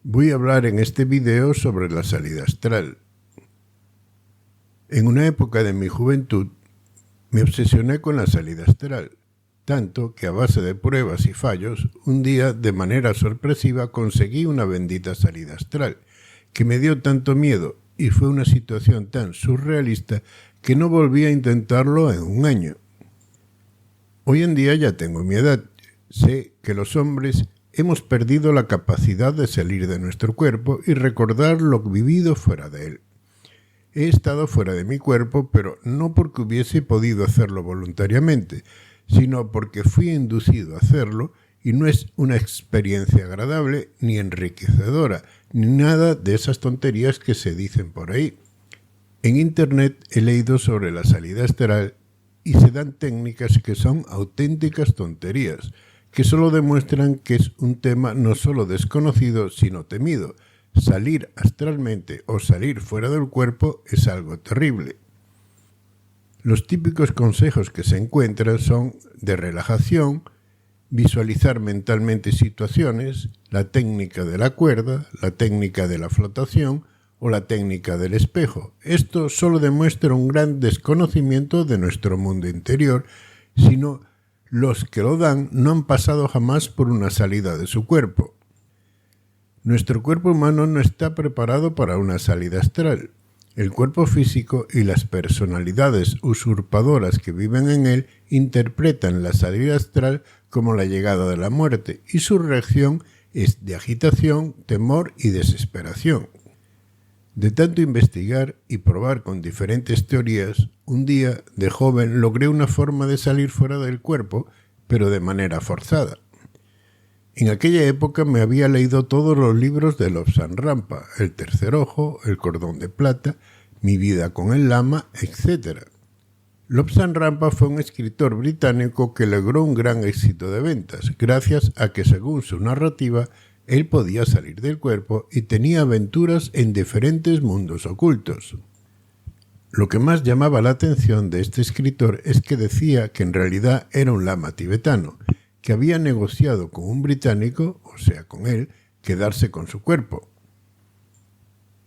Voy a hablar en este video sobre la salida astral. En una época de mi juventud me obsesioné con la salida astral, tanto que a base de pruebas y fallos, un día de manera sorpresiva conseguí una bendita salida astral, que me dio tanto miedo y fue una situación tan surrealista que no volví a intentarlo en un año. Hoy en día ya tengo mi edad, sé que los hombres hemos perdido la capacidad de salir de nuestro cuerpo y recordar lo vivido fuera de él. He estado fuera de mi cuerpo, pero no porque hubiese podido hacerlo voluntariamente, sino porque fui inducido a hacerlo y no es una experiencia agradable ni enriquecedora, ni nada de esas tonterías que se dicen por ahí. En internet he leído sobre la salida astral y se dan técnicas que son auténticas tonterías, que solo demuestran que es un tema no solo desconocido, sino temido. Salir astralmente o salir fuera del cuerpo es algo terrible. Los típicos consejos que se encuentran son de relajación, visualizar mentalmente situaciones, la técnica de la cuerda, la técnica de la flotación o la técnica del espejo. Esto solo demuestra un gran desconocimiento de nuestro mundo interior, sino los que lo dan no han pasado jamás por una salida de su cuerpo. Nuestro cuerpo humano no está preparado para una salida astral. El cuerpo físico y las personalidades usurpadoras que viven en él interpretan la salida astral como la llegada de la muerte y su reacción es de agitación, temor y desesperación. De tanto investigar y probar con diferentes teorías, un día, de joven, logré una forma de salir fuera del cuerpo, pero de manera forzada. En aquella época me había leído todos los libros de Lobsang Rampa, El tercer ojo, El cordón de plata, Mi vida con el lama, etc. Lobsang Rampa fue un escritor británico que logró un gran éxito de ventas, gracias a que, según su narrativa, él podía salir del cuerpo y tenía aventuras en diferentes mundos ocultos. Lo que más llamaba la atención de este escritor es que decía que en realidad era un lama tibetano, que había negociado con un británico, o sea, con él, quedarse con su cuerpo.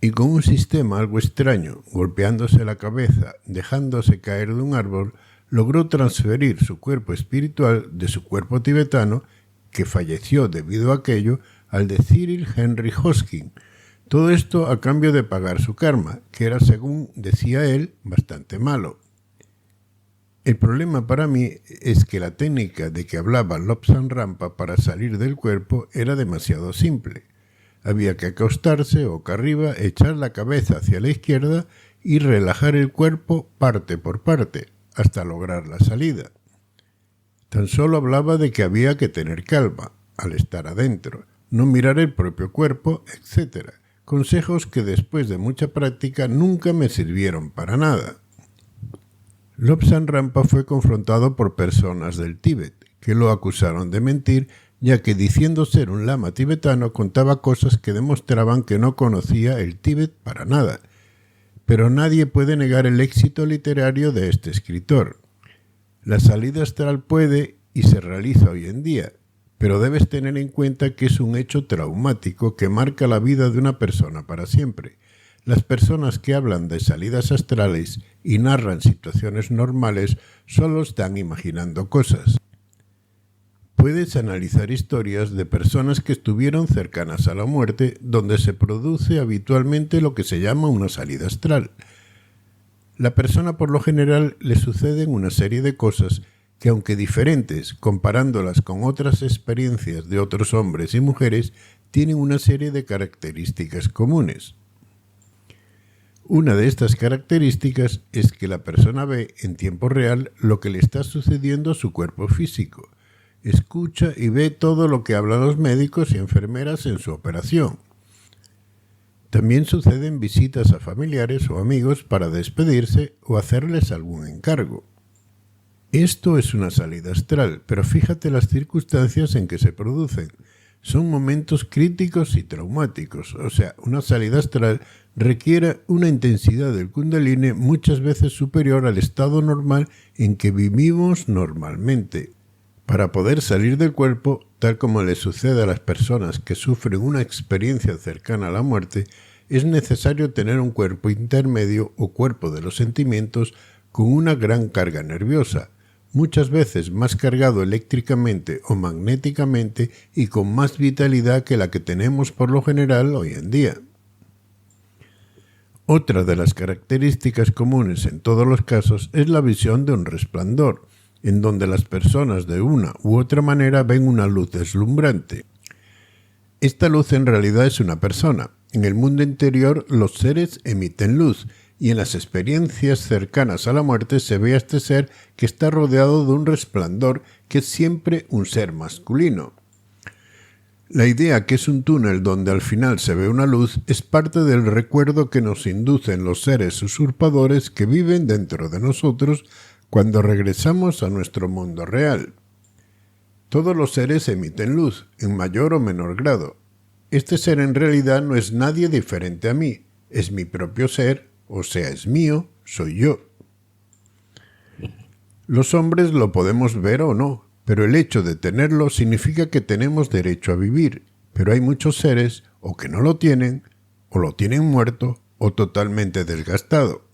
Y con un sistema algo extraño, golpeándose la cabeza, dejándose caer de un árbol, logró transferir su cuerpo espiritual de su cuerpo tibetano, que falleció debido a aquello, al de Cyril Henry Hosking. Todo esto a cambio de pagar su karma, que era, según decía él, bastante malo. El problema para mí es que la técnica de que hablaba Lobsang Rampa para salir del cuerpo era demasiado simple. Había que acostarse boca arriba, echar la cabeza hacia la izquierda y relajar el cuerpo parte por parte, hasta lograr la salida. Tan solo hablaba de que había que tener calma al estar adentro, no mirar el propio cuerpo, etc. Consejos que después de mucha práctica nunca me sirvieron para nada. Lobsang Rampa fue confrontado por personas del Tíbet, que lo acusaron de mentir, ya que diciendo ser un lama tibetano contaba cosas que demostraban que no conocía el Tíbet para nada. Pero nadie puede negar el éxito literario de este escritor. La salida astral puede y se realiza hoy en día, pero debes tener en cuenta que es un hecho traumático que marca la vida de una persona para siempre. Las personas que hablan de salidas astrales y narran situaciones normales solo están imaginando cosas. Puedes analizar historias de personas que estuvieron cercanas a la muerte, donde se produce habitualmente lo que se llama una salida astral. La persona por lo general le suceden una serie de cosas que, aunque diferentes, comparándolas con otras experiencias de otros hombres y mujeres, tienen una serie de características comunes. Una de estas características es que la persona ve en tiempo real lo que le está sucediendo a su cuerpo físico, escucha y ve todo lo que hablan los médicos y enfermeras en su operación. También suceden visitas a familiares o amigos para despedirse o hacerles algún encargo. Esto es una salida astral, pero fíjate las circunstancias en que se producen. Son momentos críticos y traumáticos, o sea, una salida astral requiere una intensidad del Kundalini muchas veces superior al estado normal en que vivimos normalmente. Para poder salir del cuerpo, tal como le sucede a las personas que sufren una experiencia cercana a la muerte, es necesario tener un cuerpo intermedio o cuerpo de los sentimientos con una gran carga nerviosa, muchas veces más cargado eléctricamente o magnéticamente y con más vitalidad que la que tenemos por lo general hoy en día. Otra de las características comunes en todos los casos es la visión de un resplandor, en donde las personas de una u otra manera ven una luz deslumbrante. Esta luz en realidad es una persona. En el mundo interior los seres emiten luz, y en las experiencias cercanas a la muerte se ve a este ser que está rodeado de un resplandor que es siempre un ser masculino. La idea que es un túnel donde al final se ve una luz es parte del recuerdo que nos inducen los seres usurpadores que viven dentro de nosotros cuando regresamos a nuestro mundo real. Todos los seres emiten luz, en mayor o menor grado. Este ser en realidad no es nadie diferente a mí, es mi propio ser, o sea, es mío, soy yo. Los hombres lo podemos ver o no, pero el hecho de tenerlo significa que tenemos derecho a vivir, pero hay muchos seres o que no lo tienen, o lo tienen muerto, o totalmente desgastado.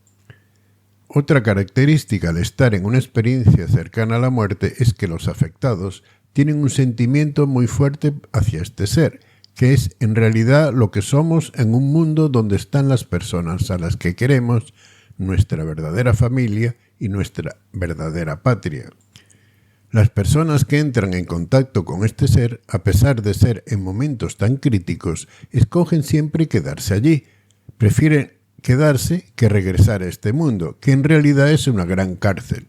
Otra característica al estar en una experiencia cercana a la muerte es que los afectados tienen un sentimiento muy fuerte hacia este ser, que es en realidad lo que somos en un mundo donde están las personas a las que queremos, nuestra verdadera familia y nuestra verdadera patria. Las personas que entran en contacto con este ser, a pesar de ser en momentos tan críticos, escogen siempre quedarse allí. Prefieren quedarse que regresar a este mundo, que en realidad es una gran cárcel.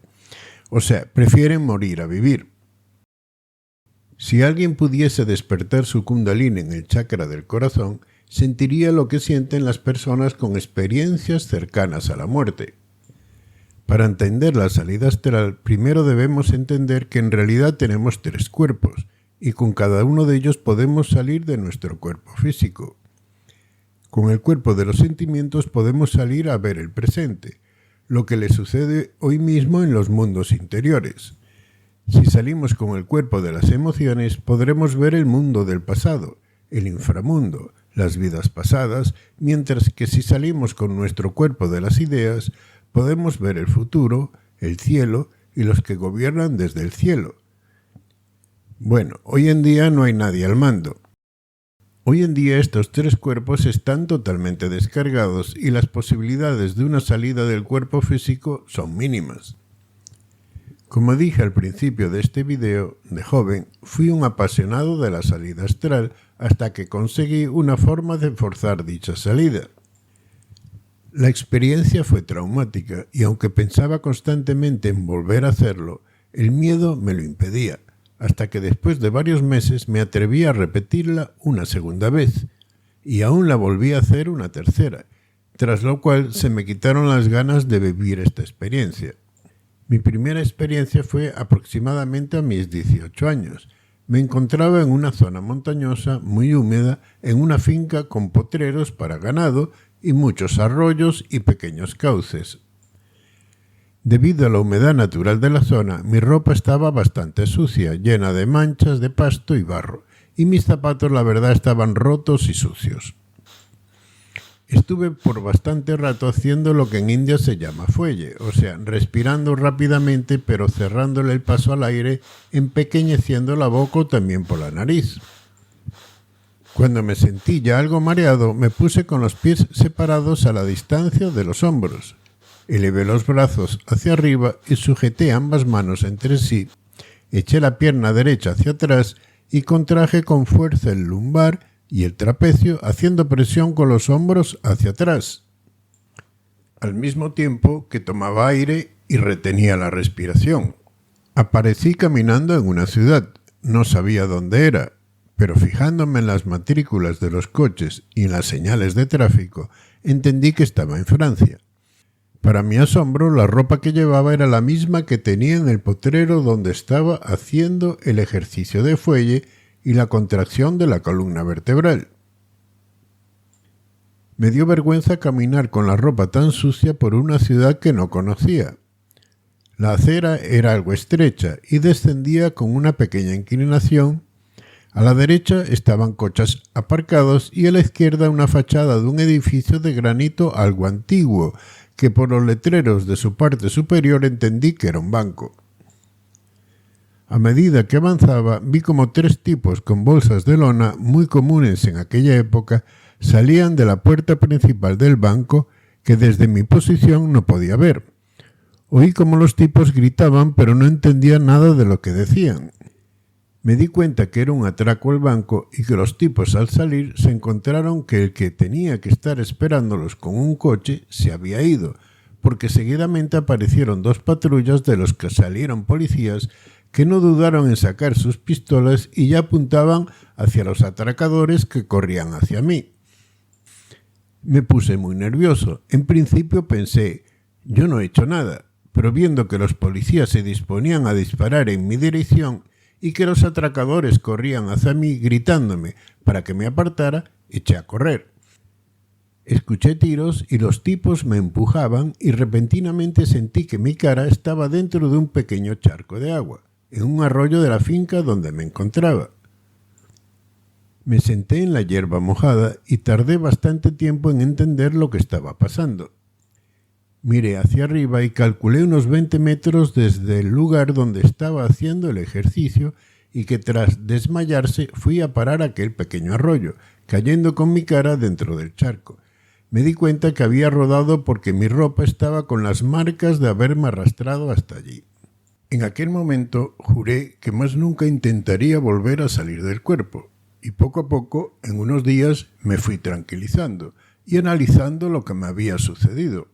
O sea, prefieren morir a vivir. Si alguien pudiese despertar su Kundalini en el chakra del corazón, sentiría lo que sienten las personas con experiencias cercanas a la muerte. Para entender la salida astral, primero debemos entender que en realidad tenemos 3 cuerpos, y con cada uno de ellos podemos salir de nuestro cuerpo físico. Con el cuerpo de los sentimientos podemos salir a ver el presente, lo que le sucede hoy mismo en los mundos interiores. Si salimos con el cuerpo de las emociones, podremos ver el mundo del pasado, el inframundo, las vidas pasadas, mientras que si salimos con nuestro cuerpo de las ideas, podemos ver el futuro, el cielo y los que gobiernan desde el cielo. Bueno, hoy en día no hay nadie al mando. Hoy en día estos 3 cuerpos están totalmente descargados y las posibilidades de una salida del cuerpo físico son mínimas. Como dije al principio de este video, de joven fui un apasionado de la salida astral hasta que conseguí una forma de forzar dicha salida. La experiencia fue traumática y aunque pensaba constantemente en volver a hacerlo, el miedo me lo impedía, hasta que después de varios meses me atreví a repetirla una segunda vez y aún la volví a hacer una tercera, tras lo cual se me quitaron las ganas de vivir esta experiencia. Mi primera experiencia fue aproximadamente a mis 18 años. Me encontraba en una zona montañosa, muy húmeda, en una finca con potreros para ganado y muchos arroyos y pequeños cauces. Debido a la humedad natural de la zona, mi ropa estaba bastante sucia, llena de manchas de pasto y barro, y mis zapatos la verdad estaban rotos y sucios. Estuve por bastante rato haciendo lo que en India se llama fuelle, o sea, respirando rápidamente pero cerrándole el paso al aire, empequeñeciendo la boca o también por la nariz. Cuando me sentí ya algo mareado, me puse con los pies separados a la distancia de los hombros. Elevé los brazos hacia arriba y sujeté ambas manos entre sí, eché la pierna derecha hacia atrás y contraje con fuerza el lumbar y el trapecio haciendo presión con los hombros hacia atrás, al mismo tiempo que tomaba aire y retenía la respiración. Aparecí caminando en una ciudad, no sabía dónde era, pero fijándome en las matrículas de los coches y en las señales de tráfico, entendí que estaba en Francia. Para mi asombro, la ropa que llevaba era la misma que tenía en el potrero donde estaba haciendo el ejercicio de fuelle y la contracción de la columna vertebral. Me dio vergüenza caminar con la ropa tan sucia por una ciudad que no conocía. La acera era algo estrecha y descendía con una pequeña inclinación, A la derecha estaban coches aparcados y a la izquierda una fachada de un edificio de granito algo antiguo, que por los letreros de su parte superior entendí que era un banco. A medida que avanzaba, vi como 3 tipos con bolsas de lona, muy comunes en aquella época, salían de la puerta principal del banco, que desde mi posición no podía ver. Oí como los tipos gritaban, pero no entendía nada de lo que decían. Me di cuenta que era un atraco al banco y que los tipos al salir se encontraron que el que tenía que estar esperándolos con un coche se había ido, porque seguidamente aparecieron 2 patrullas de los que salieron policías que no dudaron en sacar sus pistolas y ya apuntaban hacia los atracadores que corrían hacia mí. Me puse muy nervioso. En principio pensé, yo no he hecho nada, pero viendo que los policías se disponían a disparar en mi dirección y que los atracadores corrían hacia mí gritándome para que me apartara, eché a correr. Escuché tiros y los tipos me empujaban y repentinamente sentí que mi cara estaba dentro de un pequeño charco de agua, en un arroyo de la finca donde me encontraba. Me senté en la hierba mojada y tardé bastante tiempo en entender lo que estaba pasando. Miré hacia arriba y calculé unos 20 metros desde el lugar donde estaba haciendo el ejercicio y que tras desmayarse fui a parar aquel pequeño arroyo, cayendo con mi cara dentro del charco. Me di cuenta que había rodado porque mi ropa estaba con las marcas de haberme arrastrado hasta allí. En aquel momento juré que más nunca intentaría volver a salir del cuerpo. Y poco a poco, en unos días, me fui tranquilizando y analizando lo que me había sucedido.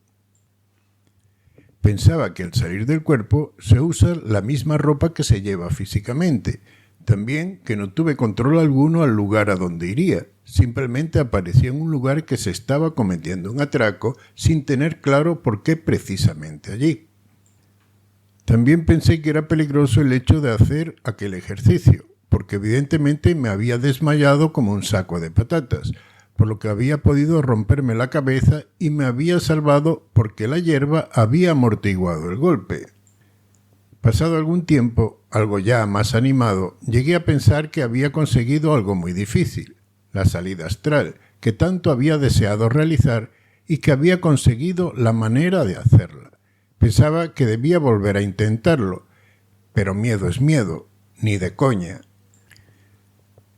Pensaba que al salir del cuerpo se usa la misma ropa que se lleva físicamente. También que no tuve control alguno al lugar a donde iría. Simplemente aparecía en un lugar que se estaba cometiendo un atraco sin tener claro por qué precisamente allí. También pensé que era peligroso el hecho de hacer aquel ejercicio, porque evidentemente me había desmayado como un saco de patatas, por lo que había podido romperme la cabeza y me había salvado porque la hierba había amortiguado el golpe. Pasado algún tiempo, algo ya más animado, llegué a pensar que había conseguido algo muy difícil, la salida astral, que tanto había deseado realizar y que había conseguido la manera de hacerla. Pensaba que debía volver a intentarlo, pero miedo es miedo, ni de coña.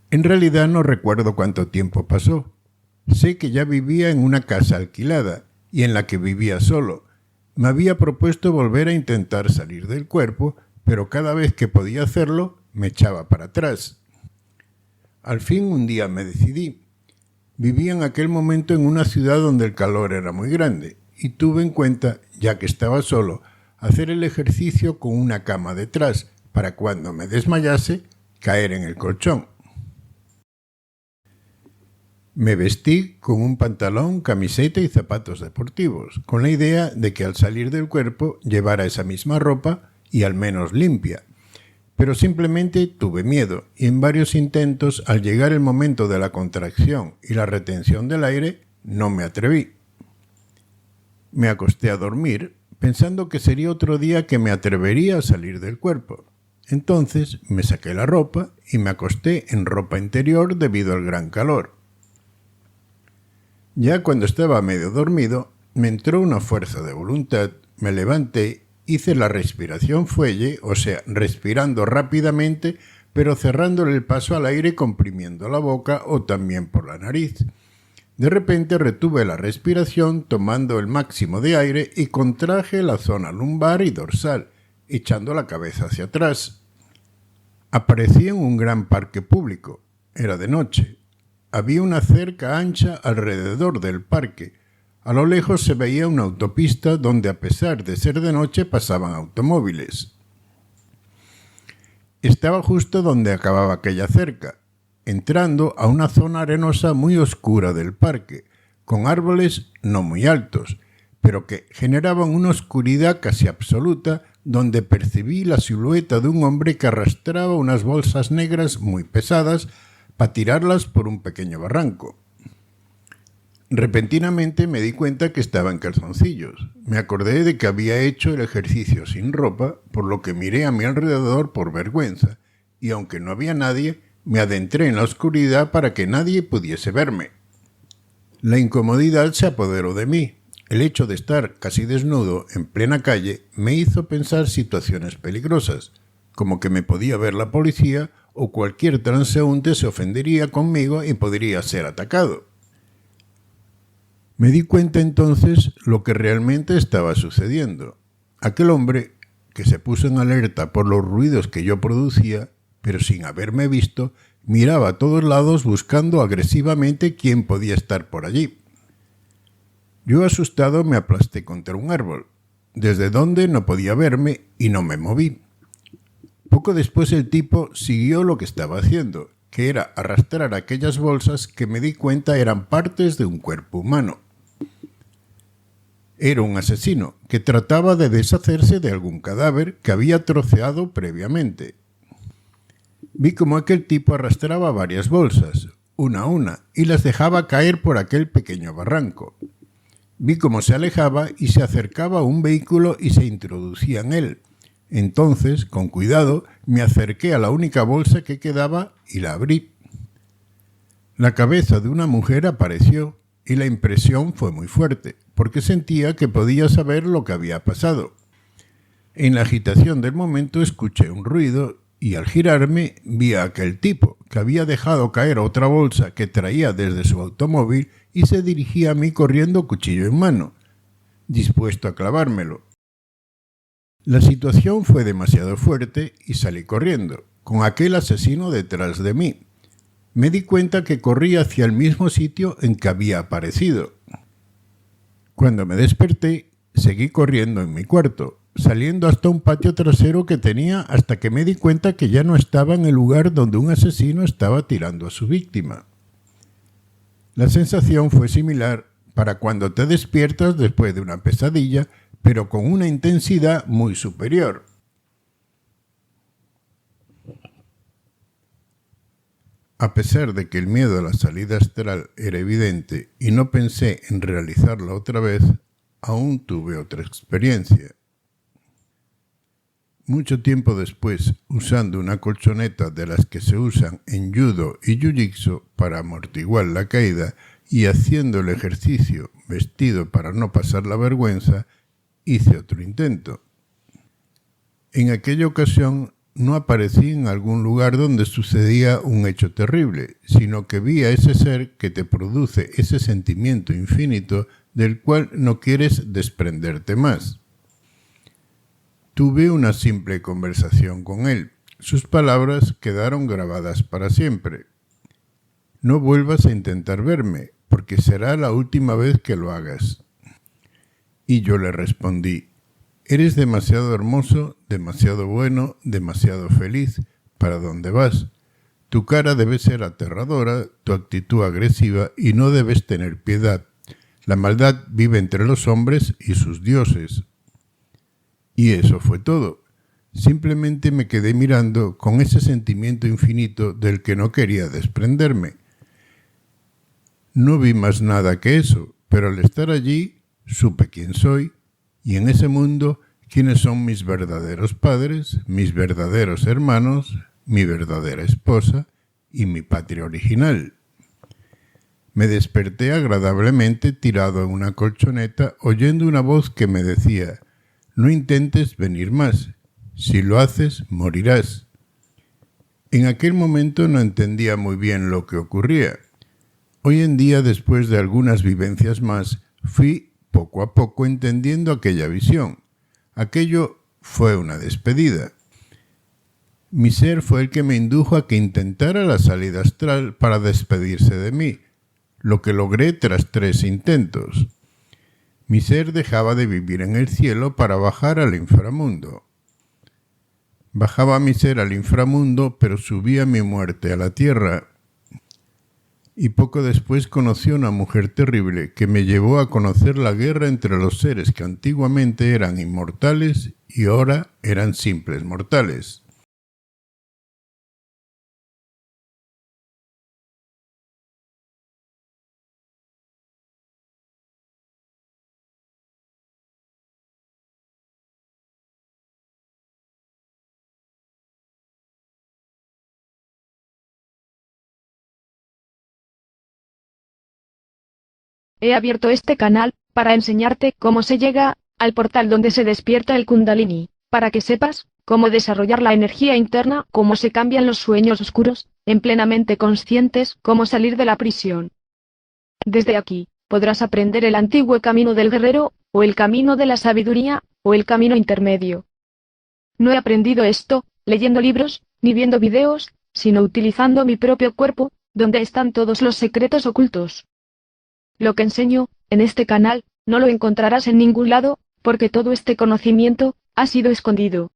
En realidad no recuerdo cuánto tiempo pasó. Sé que ya vivía en una casa alquilada y en la que vivía solo. Me había propuesto volver a intentar salir del cuerpo, pero cada vez que podía hacerlo me echaba para atrás. Al fin un día me decidí. Vivía en aquel momento en una ciudad donde el calor era muy grande y tuve en cuenta, ya que estaba solo, hacer el ejercicio con una cama detrás para cuando me desmayase caer en el colchón. Me vestí con un pantalón, camiseta y zapatos deportivos, con la idea de que al salir del cuerpo llevara esa misma ropa y al menos limpia. Pero simplemente tuve miedo y en varios intentos, al llegar el momento de la contracción y la retención del aire, no me atreví. Me acosté a dormir pensando que sería otro día que me atrevería a salir del cuerpo. Entonces me saqué la ropa y me acosté en ropa interior debido al gran calor. Ya cuando estaba medio dormido, me entró una fuerza de voluntad, me levanté, hice la respiración fuelle, o sea, respirando rápidamente, pero cerrándole el paso al aire comprimiendo la boca o también por la nariz. De repente retuve la respiración tomando el máximo de aire y contraje la zona lumbar y dorsal, echando la cabeza hacia atrás. Aparecí en un gran parque público. Era de noche. Había una cerca ancha alrededor del parque. A lo lejos se veía una autopista donde, a pesar de ser de noche, pasaban automóviles. Estaba justo donde acababa aquella cerca, entrando a una zona arenosa muy oscura del parque, con árboles no muy altos, pero que generaban una oscuridad casi absoluta, donde percibí la silueta de un hombre que arrastraba unas bolsas negras muy pesadas para tirarlas por un pequeño barranco. Repentinamente me di cuenta que estaba en calzoncillos. Me acordé de que había hecho el ejercicio sin ropa, por lo que miré a mi alrededor por vergüenza, y aunque no había nadie, Me adentré en la oscuridad para que nadie pudiese verme. La incomodidad se apoderó de mí. El hecho de estar casi desnudo en plena calle me hizo pensar situaciones peligrosas, como que me podía ver la policía o cualquier transeúnte se ofendería conmigo y podría ser atacado. Me di cuenta entonces lo que realmente estaba sucediendo. Aquel hombre, que se puso en alerta por los ruidos que yo producía, pero sin haberme visto, miraba a todos lados buscando agresivamente quién podía estar por allí. Yo, asustado, me aplasté contra un árbol, desde donde no podía verme, y no me moví. Poco después el tipo siguió lo que estaba haciendo, que era arrastrar aquellas bolsas que me di cuenta eran partes de un cuerpo humano. Era un asesino que trataba de deshacerse de algún cadáver que había troceado previamente. Vi como aquel tipo arrastraba varias bolsas, una a una, y las dejaba caer por aquel pequeño barranco. Vi cómo se alejaba y se acercaba a un vehículo y se introducía en él. Entonces, con cuidado, me acerqué a la única bolsa que quedaba y la abrí. La cabeza de una mujer apareció y la impresión fue muy fuerte, porque sentía que podía saber lo que había pasado. En la agitación del momento escuché un ruido y al girarme vi a aquel tipo, que había dejado caer otra bolsa que traía desde su automóvil y se dirigía a mí corriendo cuchillo en mano, dispuesto a clavármelo. La situación fue demasiado fuerte y salí corriendo, con aquel asesino detrás de mí. Me di cuenta que corría hacia el mismo sitio en que había aparecido. Cuando me desperté, seguí corriendo en mi cuarto, saliendo hasta un patio trasero que tenía hasta que me di cuenta que ya no estaba en el lugar donde un asesino estaba tirando a su víctima. La sensación fue similar para cuando te despiertas después de una pesadilla, pero con una intensidad muy superior. A pesar de que el miedo a la salida astral era evidente y no pensé en realizarla otra vez, aún tuve otra experiencia. Mucho tiempo después, usando una colchoneta de las que se usan en judo y jiu-jitsu para amortiguar la caída y haciendo el ejercicio vestido para no pasar la vergüenza, hice otro intento. En aquella ocasión no aparecí en algún lugar donde sucedía un hecho terrible, sino que vi a ese ser que te produce ese sentimiento infinito del cual no quieres desprenderte más. Tuve una simple conversación con él. Sus palabras quedaron grabadas para siempre. No vuelvas a intentar verme, porque será la última vez que lo hagas. Y yo le respondí: eres demasiado hermoso, demasiado bueno, demasiado feliz. ¿Para dónde vas? Tu cara debe ser aterradora, tu actitud agresiva y no debes tener piedad. La maldad vive entre los hombres y sus dioses. Y eso fue todo. Simplemente me quedé mirando con ese sentimiento infinito del que no quería desprenderme. No vi más nada que eso, pero al estar allí supe quién soy y en ese mundo quiénes son mis verdaderos padres, mis verdaderos hermanos, mi verdadera esposa y mi patria original. Me desperté agradablemente tirado en una colchoneta oyendo una voz que me decía: no intentes venir más. Si lo haces, morirás. En aquel momento no entendía muy bien lo que ocurría. Hoy en día, después de algunas vivencias más, fui poco a poco entendiendo aquella visión. Aquello fue una despedida. Mi ser fue el que me indujo a que intentara la salida astral para despedirse de mí, lo que logré tras 3 intentos. Mi ser dejaba de vivir en el cielo para bajar al inframundo. Bajaba mi ser al inframundo, pero subía mi muerte a la tierra. Y poco después conocí a una mujer terrible que me llevó a conocer la guerra entre los seres que antiguamente eran inmortales y ahora eran simples mortales. He abierto este canal para enseñarte cómo se llega al portal donde se despierta el Kundalini, para que sepas cómo desarrollar la energía interna, cómo se cambian los sueños oscuros, en plenamente conscientes, cómo salir de la prisión. Desde aquí, podrás aprender el antiguo camino del guerrero, o el camino de la sabiduría, o el camino intermedio. No he aprendido esto leyendo libros, ni viendo videos, sino utilizando mi propio cuerpo, donde están todos los secretos ocultos. Lo que enseño en este canal no lo encontrarás en ningún lado, porque todo este conocimiento ha sido escondido.